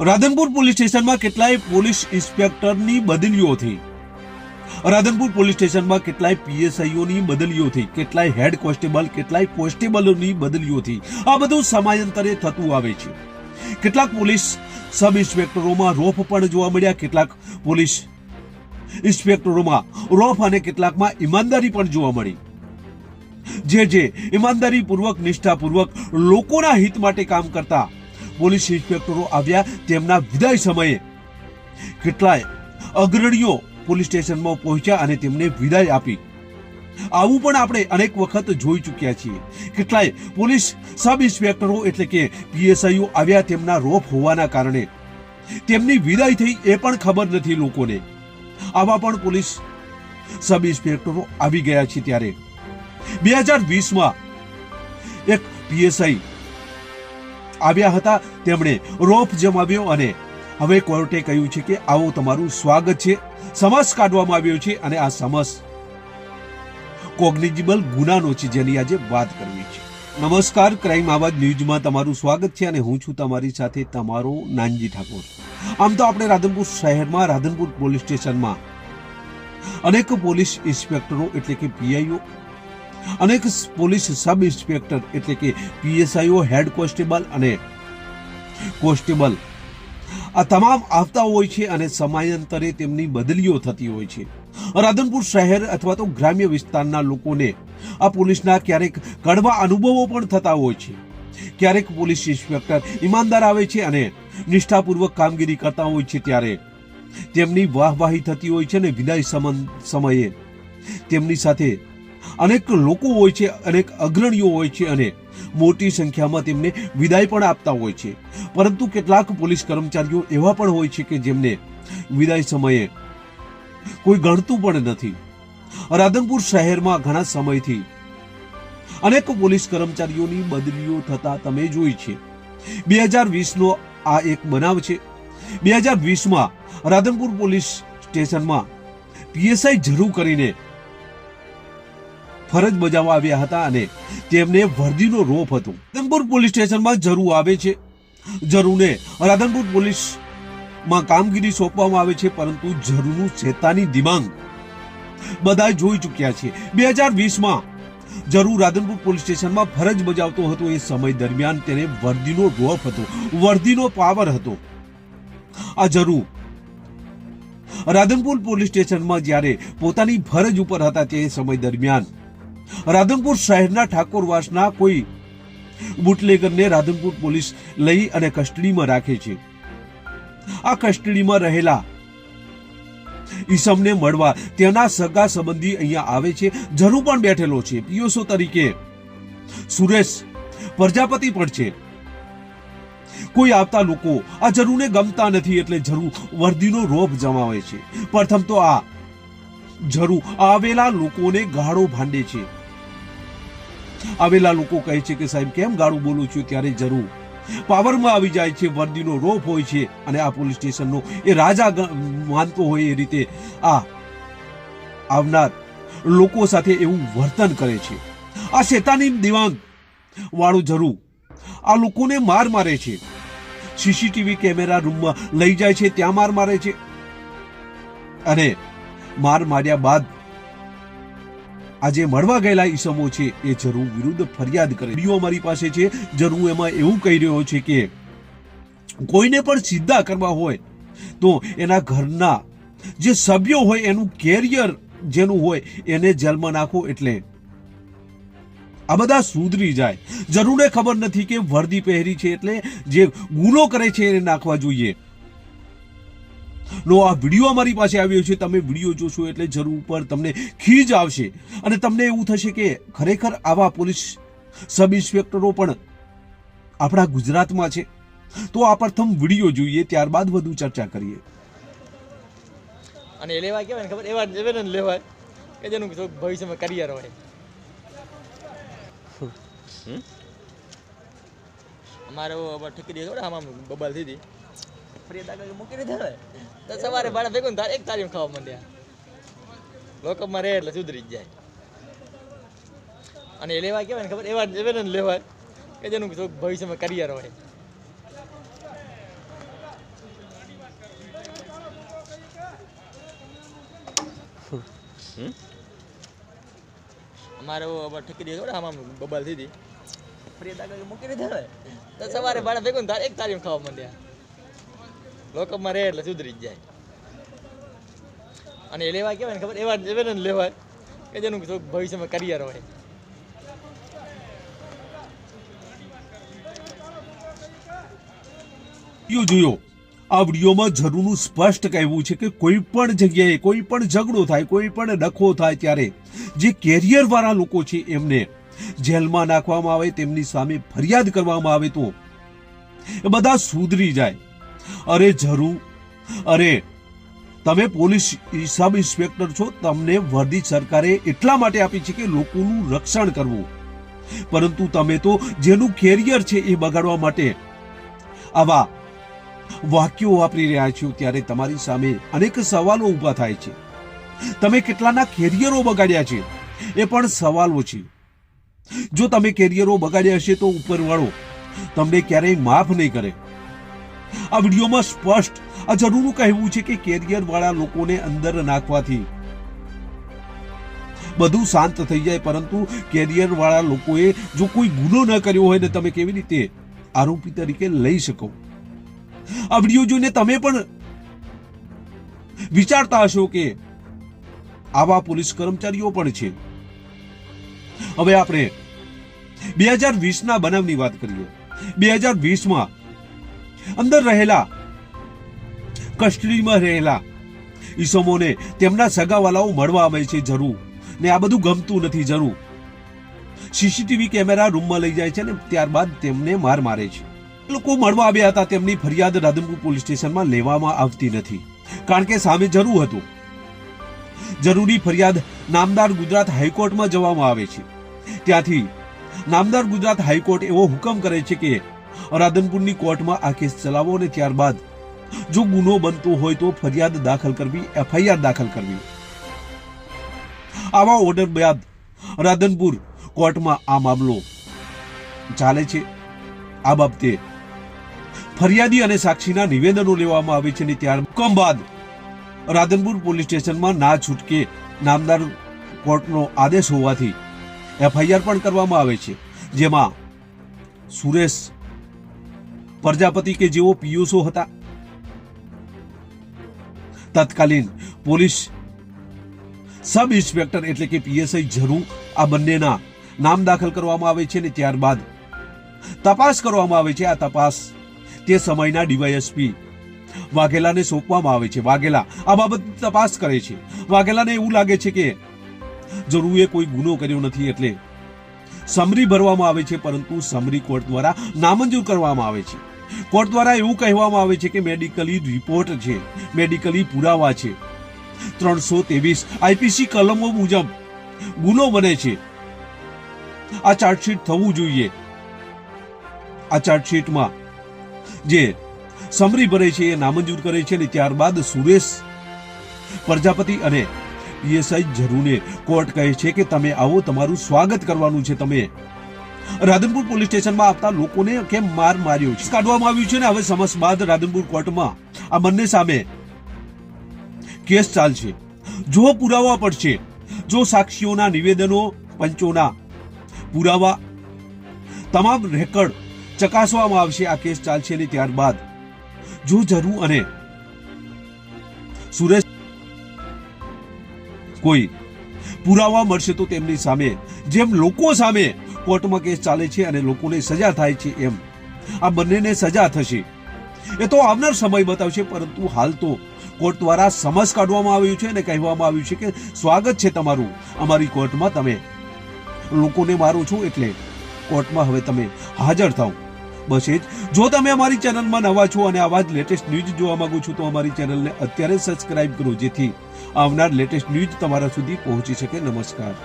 Radhanpur police સ્ટેશનમાં કેટલાય police ઇન્સ્પેક્ટરની બદલીઓ થઈ। રાધનપુર પોલીસ સ્ટેશનમાં કેટલાય પીએસઆઈઓની બદલીઓ થઈ, કેટલાય હેડ કોન્સ્ટેબલ, કેટલાય કોન્સ્ટેબલોની બદલીઓ થઈ। આ બધું સમયાંતરે થતું આવે છે। કેટલાક પોલીસ સબ ઇન્સ્પેક્ટરોમાં રોફ પણ જોવા મળ્યા, કેટલાક પોલીસ ઇન્સ્પેક્ટરોમાં રોફ અને કેટલાકમાં ઈમાનદારી પણ જોવા મળી। જે ઈમાનદારીપૂર્વક, નિષ્ઠાપૂર્વક લોકોના હિત માટે કામ કરતા પોલીસ ઇન્સ્પેક્ટરો આવ્યા, તેમના વિદાય સમયે કેટલાય અગ્રણીઓ પોલીસ સ્ટેશનમાં પહોંચ્યા અને તેમને વિદાય આપી। આવું પણ આપણે અનેક વખત જોઈ ચૂક્યા છીએ। કેટલાય પોલીસ સબ ઇન્સ્પેક્ટરો એટલે કે પીએસઆઈઓ આવ્યા, તેમના રોફ હોવાના કારણે તેમની વિદાય થઈ એ પણ ખબર નથી લોકોને। આવા પણ પોલીસ સબ ઇન્સ્પેક્ટરો આવી ગયા છે। ત્યારે 2020માં એક પીએસઆઈ આવ્યા હતા, તેમણે રોફ જમાવ્યો અને હવે કોર્ટે કહ્યું છે કે આવો તમારું સ્વાગત છે। સમન્સ કાઢવામાં આવ્યો છે અને આ સમન્સ કોગ્નિઝેબલ ગુનાનો છે, જેની આજે વાત કરવી છે। નમસ્કાર, ક્રાઇમ આવાજ ન્યૂઝમાં તમારું સ્વાગત છે અને હું છું તમારી સાથે તમારો નાનજી ઠાકોર। આમ તો આપણે રાધનપુર શહેરમાં રાધનપુર પોલીસ સ્ટેશનમાં અનેક પોલીસ ઇન્સ્પેક્ટરો એટલે કે પીઆઈઓ, અનેક પોલીસ સબ ઇન્સ્પેક્ટર એટલે કે પીએસઆઈઓ, હેડ કોન્સ્ટેબલ અને કોન્સ્ટેબલ આ તમામ આવતા હોય છે અને સમયાંતરે તેમની બદલીઓ થતી હોય છે। રાધનપુર શહેર અથવા તો ગ્રામ્ય વિસ્તારના લોકોને આ પોલીસના ક્યારેક કડવા અનુભવો પણ થતા હોય છે। ક્યારેક પોલીસ ઇન્સ્પેક્ટર ઈમાનદાર આવે છે અને નિષ્ઠાપૂર્વક કામગીરી કરતા હોય છે, ત્યારે તેમની વાહવાહી થતી હોય છે અને વિદાય સમયે તેમની સાથે અનેક લોકો હોય છે, અનેક અગ્રણીઓ હોય છે અને મોટી સંખ્યામાં તેમને વિદાય પણ આપતા હોય છે। પરંતુ કેટલાક પોલીસ કર્મચારીઓ એવા પણ હોય છે કે જેમને વિદાય સમયે કોઈ ગણતું પણ નથી। રાધનપુર શહેરમાં ઘણા સમયથી અનેક પોલીસ કર્મચારીઓની બદલીઓ થતા તમે જોઈ છે। 2020નો આ એક બનાવ છે। 2020માં રાધનપુર પોલીસ સ્ટેશનમાં પીએસઆઈ જરૂર કરીને ફરજ બજાવવા આવ્યા હતા અને તેમને વર્દીનો રોફ હતો। રાધનપુર પોલીસ સ્ટેશનમાં જરૂર આવે છે, જરૂરને રાધનપુર પોલીસમાં કામગીરી સોંપવામાં આવે છે, પરંતુ જરૂરનું શેતાની દિમાગ બધા જોઈ ચૂક્યા છે। 2020માં જરૂર રાધનપુર પોલીસ સ્ટેશનમાં ફરજ બજાવતો હતો, એ સમય દરમિયાન તેને વર્દીનો રોફ હતો, વર્દીનો પાવર હતો। આ જરૂર રાધનપુર પોલીસ સ્ટેશનમાં જ્યારે પોતાની ફરજ ઉપર હતા તે સમય દરમિયાન રાધનપુર શહેરના ઠાકોરવાસના કોઈ બુટલેગરને રાધનપુર પોલીસ લઈ અને કસ્ટડીમાં રાખે છે। આ કસ્ટડીમાં રહેલા ઈસમને મળવા તેના સગા સંબંધી અહીંયા આવે છે। જરૂર પણ બેઠેલો છે, પીઓસો તરીકે સુરેશ પ્રજાપતિ પણ છે। કોઈ આવતા લોકો આ જરૂરને ગમતા નથી એટલે જરૂર વર્દીનો રોફ જમાવે છે। પ્રથમ તો આ જરૂર આવેલા લોકોને ગાળો ભાંડે છે। આવેલા લોકો કહે છે કે સાહેબ કેમ ગાળું બોલું છું, ત્યારે જરૂર પાવરમાં આવી જાય છે, વર્દીનો રોફ હોય છે અને આ પોલીસ સ્ટેશનનો એ રાજા માનતો હોય એ રીતે આ આવનાર લોકો સાથે એવું વર્તન કરે છે। આ શેતાની દિમાગ વાળું જરૂર આ લોકોને માર મારે છે, સીસીટીવી કેમેરા રૂમમાં લઈ જાય છે, ત્યાં માર મારે છે અને માર માર્યા બાદ આજે મળવા ગયેલા ઈસમો છે એ જરૂર વિરુદ્ધ ફરિયાદ કરે। વિડીયો અમારી પાસે છે, જરૂર એમાં એવું કહી રહ્યો છે કે કોઈને પણ સીધા કરવા હોય તો એના ઘરના જે સભ્યો હોય એનું કેરિયર જેનું હોય એને જેલમાં નાખો એટલે આ બધા સુધરી જાય। જરૂરને ખબર નથી કે વર્દી પહેરી છે એટલે જે ગુનો કરે છે એને નાખવા જોઈએ। નો આ વિડીયો અમારી પાસે આવ્યો છે, તમે વિડીયો જોશો એટલે જરૂર ઉપર તમને ખીજ આવશે અને તમને એવું થશે કે ખરેખર આવા પોલીસ સબ ઇન્સ્પેક્ટરો પણ આપણા ગુજરાતમાં છે। તો આ પ્રથમ વિડીયો જોઈએ, ત્યારબાદ વધુ ચર્ચા કરીએ। અને એ લેવા કેવાય ને ખબર, એવા નિવેદન લેવાય કે જેનું ભવિષ્યમાં કરિયર હોય। અમારે ઠીકી દે થોડા આમ બબાલ થઈ હતી, ફરિયાદ આગળ મૂકી દીધા ને તો સવારે ભાડા ભેગું થાય એક તારીખ ખાવા માંડ્યા, લોકઅપમાં રહે એટલે સુધરી જ જાય। અને એ લેવા કેવાય ને ખબર, એવા નિવેદન લેવાય કે જેનું ભવિષ્યમાં કરિયર હોય। અમારે ઠેકી દે ખબર આમાં બબાલ થઈ હતી ફરિયાદ આગળ મૂકી દીધા ને તો સવારે ભાડા ભેગું થાય એક તારીમ ખાવા માંડ્યા લોકઅપમાં રહે એટલે સુધરી જ જાય અને એ લેવા કેવાય ને ખબર એવા લેવાય કે જેનું ભવિષ્યમાં કરિયર હોય જોયો આ વિડીયોમાં જરૂરનું સ્પષ્ટ કહેવું છે કે કોઈ પણ જગ્યાએ કોઈ પણ ઝઘડો થાય કોઈ પણ ડખો થાય ત્યારે જે કેરિયર વાળા લોકો છે એમને જેલમાં નાખવામાં આવે તેમની સામે ફરિયાદ કરવામાં આવે તો એ બધા સુધરી જાય. અરે જરૂર અરે તમે પોલીસ સબ ઇન્સ્પેક્ટર છો, તમને વર્દી સરકારે એટલા માટે આપી છે કે લોકોનું રક્ષણ કરવું, પરંતુ તમે તો જેનું કેરિયર છે એ બગાડવા માટે આવા વાક્યો વાપરી રહ્યા છો. ત્યારે તમારી સામે અનેક સવાલો ઊભા થાય છે. તમે કેટલાના કેરિયરો બગાડ્યા છે એ પણ સવાલો છે. જો તમે કેરિયરો બગાડ્યા હશે તો ઉપરવાળો તમને ક્યારેય માફ નહીં કરે. આ વિડીયોમાં સ્પષ્ટ આ જરૂરનું કહેવું છે કે કેરિયર વાળા લોકોને અંદર નાખવાથી બધું શાંત થઈ જાય, પરંતુ કેરિયર વાળા લોકોએ જો કોઈ ગુનો ન કર્યો હોય ને તમે કેવી રીતે આરોપી તરીકે લઈ શકો? આ વિડીયો જોઈને તમે પણ વિચારતા હશો કે આવા પોલીસ કર્મચારીઓ પણ છે. હવે આપણે 2020ના બનાવની વાત કરીએ. 2020માં અંદર રહેલા કસ્ટડીમાં રહેલા ઈસમોને તેમના સગાવાલાઓ મળવા આવે છે જરૂર, ને આ બધું ગમતું નથી જરૂર. સીસીટીવી કેમેરા રૂમમાં લઈ જાય છે ને ત્યારબાદ તેમને માર મારે છે. લોકો મળવા આવ્યા હતા, તેમની ફરિયાદ રાધનપુર પોલીસ સ્ટેશનમાં લેવામાં આવતી નથી, કારણ કે સામે જરૂર હતું. જરૂરી ફરિયાદ નામદાર ગુજરાત હાઈકોર્ટમાં જવામાં આવે છે. ત્યાંથી નામદાર ગુજરાત હાઈકોર્ટ એવો હુકમ કરે છે કે રાધનપુરની કોર્ટમાં આ કેસ ચલાવો અને ત્યારબાદ જો ગુનો બનતો હોય તો ફરિયાદ દાખલ કરવી, FIR દાખલ કરવી. આવા ઓર્ડર બાદ રાધનપુર કોર્ટમાં આ મામલો ચાલે છે. આ બાબતે ફરિયાદી અને સાક્ષીના નિવેદનો લેવામાં આવે છે અને ત્યાર હુકમ બાદ રાધનપુર પોલીસ સ્ટેશનમાં ના છૂટકે નામદાર કોર્ટનો આદેશ હોવાથી FIR પણ કરવામાં આવે છે, જેમાં સુરેશ પ્રજાપતિ કે જેઓ PSO હતા, તત્કાલીન પોલીસ સબ ઇન્સ્પેક્ટર એટલે કે PSI જરૂર, આ બંનેના નામ દાખલ કરવામાં આવે છે અને ત્યારબાદ તપાસ કરવામાં આવે છે. આ તપાસ તે સમયના DYSP વાઘેલાને સોંપવામાં આવે છે. વાઘેલા આ બાબતની તપાસ કરે છે. વાઘેલાને એવું લાગે છે કે જરૂરે કોઈ ગુનો કર્યો નથી એટલે સમરી ભરવામાં આવે છે, પરંતુ સમરી કોર્ટ દ્વારા નામંજૂર કરવામાં આવે છે. કોર્ટ દ્વારા એવું કહેવામાં આવે છે કે મેડિકલી રિપોર્ટ છે, મેડિકલી પુરાવા છે, 323 IPC કલમો મુજબ ગુનો બને છે. આ ચાર્જશીટ થવું જોઈએ. આ ચાર્જશીટમાં જે સમરી ભરે છે એ નામંજૂર કરે છે અને ત્યારબાદ સુરેશ પ્રજાપતિ અને PSI જરૂરને કોર્ટ કહે છે કે તમે આવો, તમારું સ્વાગત કરવાનું છે. તમે રાધનપુર પોલીસ સ્ટેશનમાં આવતા લોકોને કેમ માર માર્યો છે કાઢવામાં આવ્યું છે ને હવે સમસ બાદ રાધનપુર કોર્ટમાં આ બંને સામે કેસ ચાલશે. જો પુરાવા પડશે, જો સાક્ષીઓના નિવેદનો, પંચોના પુરાવા, તમામ રેકર્ડ ચકાસવામાં આવશે, આ કેસ ચાલશે અને ત્યારબાદ જો જરૂર અને સુરેશ કોઈ પુરાવા મળશે તો તેમની સામે જેમ લોકો સામે કોર્ટમાં કેસ ચાલે છે અને લોકોને સજા થાય છે એમ આ બંનેને સજા થશે. એ તો આવનાર સમય બતાવશે, પરંતુ હાલ તો કોર્ટ દ્વારા સમન્સ કાઢવામાં આવ્યું છે અને કહેવામાં આવ્યું છે કે સ્વાગત છે તમારું અમારી કોર્ટમાં, તમે લોકોને મારો છો એટલે કોર્ટમાં હવે તમે હાજર થાઓ. બસ એ જ. જો તમે અમારી ચેનલમાં નવા છો અને આવા જ લેટેસ્ટ ન્યૂઝ જોવા માંગો છો તો અમારી ચેનલને અત્યારે સબસ્ક્રાઇબ કરો, જેથી આવનાર લેટેસ્ટ ન્યૂઝ તમારા સુધી પહોંચી શકે. નમસ્કાર.